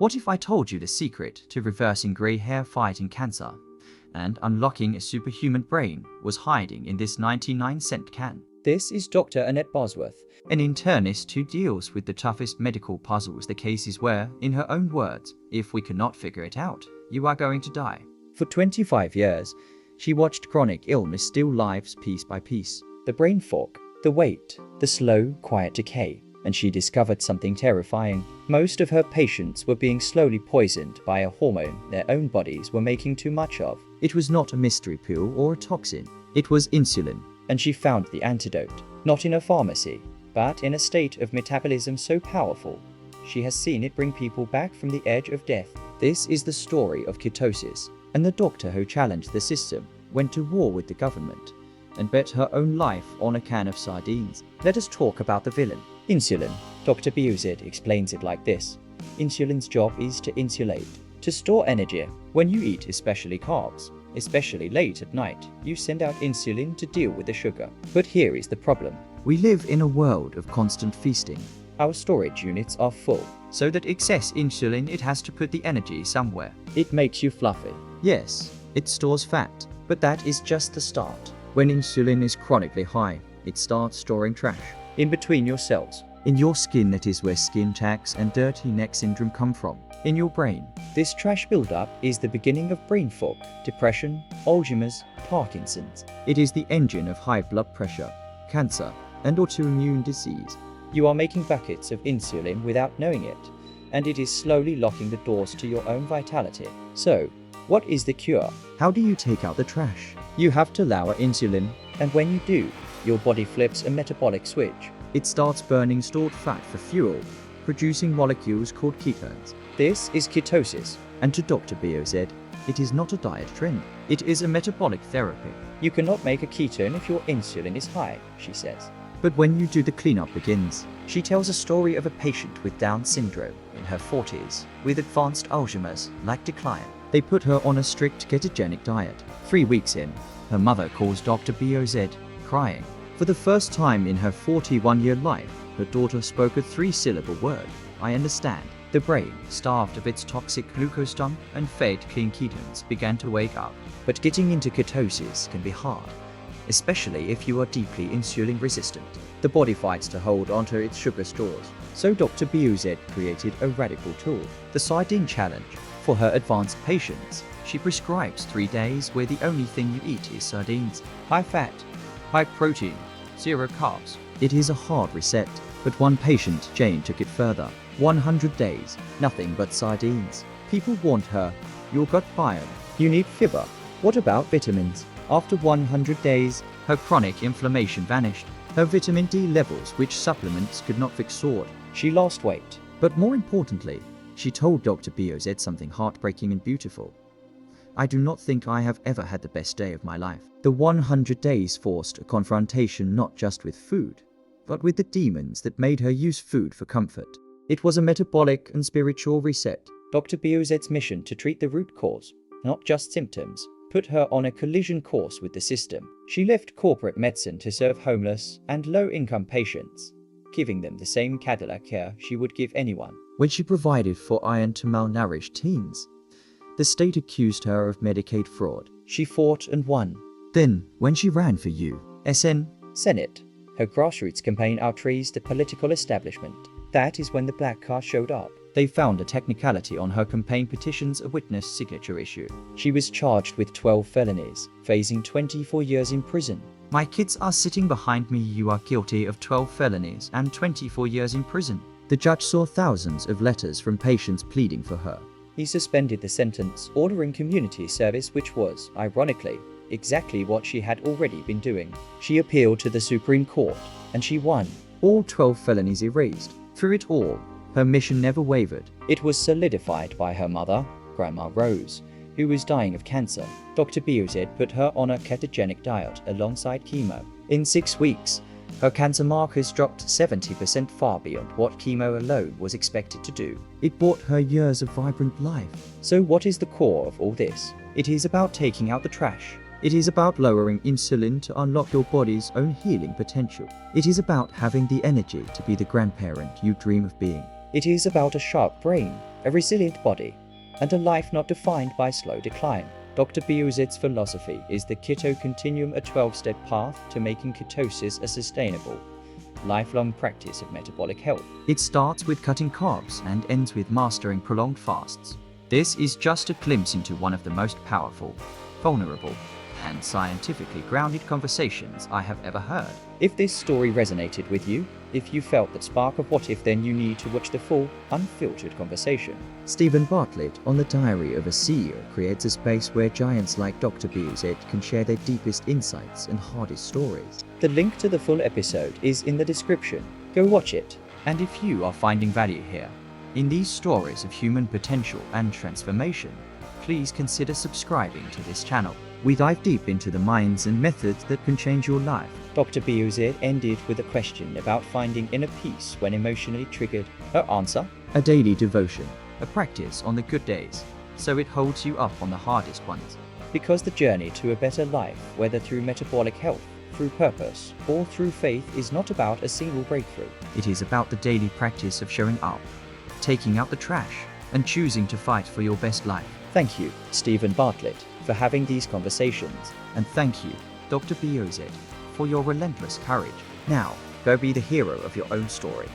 What if I told you the secret to reversing grey hair, fighting cancer, and unlocking a superhuman brain was hiding in this 99-cent can? This is Dr. Annette Bosworth, an internist who deals with the toughest medical puzzles, the cases where, in her own words, if we cannot figure it out, you are going to die. For 25 years, she watched chronic illness steal lives piece by piece. The brain fog, the weight, the slow, quiet decay. And she discovered something terrifying. Most of her patients were being slowly poisoned by a hormone their own bodies were making too much of. It was not a mystery pill or a toxin. It was insulin. And she found the antidote, not in a pharmacy, but in a state of metabolism so powerful, she has seen it bring people back from the edge of death. This is the story of ketosis, and the doctor who challenged the system, went to war with the government, and bet her own life on a can of sardines. Let us talk about the villain. Insulin. Dr. Bosworth explains it like this. Insulin's job is to insulate, to store energy. When you eat, especially carbs, especially late at night, you send out insulin to deal with the sugar. But here is the problem. We live in a world of constant feasting. Our storage units are full, so that excess insulin, it has to put the energy somewhere. It makes you fluffy. Yes, it stores fat, but that is just the start. When insulin is chronically high, it starts storing trash in between your cells. In your skin, that is where skin tags and dirty neck syndrome come from. In your brain, this trash buildup is the beginning of brain fog, depression, Alzheimer's, Parkinson's. It is the engine of high blood pressure, cancer, and autoimmune disease. You are making buckets of insulin without knowing it, and it is slowly locking the doors to your own vitality. So, what is the cure? How do you take out the trash? You have to lower insulin, and when you do, your body flips a metabolic switch. It starts burning stored fat for fuel, producing molecules called ketones. This is ketosis, and to Dr. Bosworth, it is not a diet trend. It is a metabolic therapy. You cannot make a ketone if your insulin is high, she says. But when you do, the cleanup begins. She tells a story of a patient with Down syndrome in her 40s, with advanced Alzheimer's like decline. They put her on a strict ketogenic diet. 3 weeks in, her mother calls Dr. Bosworth, crying. For the first time in her 41-year life, her daughter spoke a 3-syllable word. I understand. The brain, starved of its toxic glucose dump and fed clean ketones, began to wake up. But getting into ketosis can be hard, especially if you are deeply insulin resistant. The body fights to hold onto its sugar stores. So Dr. Bosworth created a radical tool, the Sardine Challenge. For her advanced patients, she prescribes 3 days where the only thing you eat is sardines. High fat, high protein, 0 carbs. It is a hard reset, but one patient, Jane, took it further. 100 days, nothing but sardines. People warned her, your gut biome, you need fiber. What about vitamins? After 100 days, her chronic inflammation vanished. Her vitamin D levels, which supplements could not fix, soared. She lost weight. But more importantly, she told Dr. Bosworth something heartbreaking and beautiful. I do not think I have ever had the best day of my life. The 100 days forced a confrontation not just with food, but with the demons that made her use food for comfort. It was a metabolic and spiritual reset. Dr. Bosworth's mission to treat the root cause, not just symptoms, put her on a collision course with the system. She left corporate medicine to serve homeless and low-income patients, giving them the same Cadillac care she would give anyone. When she provided for iron to malnourished teens, the state accused her of Medicaid fraud. She fought and won. Then, when she ran for U.S. Senate, her grassroots campaign outraged the political establishment. That is when the black car showed up. They found a technicality on her campaign petitions, a witness signature issue. She was charged with 12 felonies, facing 24 years in prison. My kids are sitting behind me. You are guilty of 12 felonies and 24 years in prison. The judge saw thousands of letters from patients pleading for her. He suspended the sentence, ordering community service, which was, ironically, exactly what she had already been doing. She appealed to the Supreme Court, and she won. All 12 felonies erased. Through it all, her mission never wavered. It was solidified by her mother, Grandma Rose, who was dying of cancer. Dr. Bosworth put her on a ketogenic diet alongside chemo. In 6 weeks, her cancer markers dropped 70%, far beyond what chemo alone was expected to do. It brought her years of vibrant life. So what is the core of all this? It is about taking out the trash. It is about lowering insulin to unlock your body's own healing potential. It is about having the energy to be the grandparent you dream of being. It is about a sharp brain, a resilient body, and a life not defined by slow decline. Dr. Bosworth's philosophy is the Keto Continuum, a 12-step path to making ketosis a sustainable, lifelong practice of metabolic health. It starts with cutting carbs and ends with mastering prolonged fasts. This is just a glimpse into one of the most powerful, vulnerable, and scientifically grounded conversations I have ever heard. If this story resonated with you, if you felt that spark of what if, then you need to watch the full, unfiltered conversation. Steven Bartlett on The Diary of a CEO creates a space where giants like Dr. Bosworth can share their deepest insights and hardest stories. The link to the full episode is in the description. Go watch it. And if you are finding value here, in these stories of human potential and transformation, please consider subscribing to this channel. We dive deep into the minds and methods that can change your life. Dr. Bosworth ended with a question about finding inner peace when emotionally triggered. Her answer? A daily devotion, a practice on the good days, so it holds you up on the hardest ones. Because the journey to a better life, whether through metabolic health, through purpose, or through faith, is not about a single breakthrough. It is about the daily practice of showing up, taking out the trash, and choosing to fight for your best life. Thank you, Steven Bartlett, for having these conversations, and thank you, Dr. Bosworth, for your relentless courage. Now, go be the hero of your own story.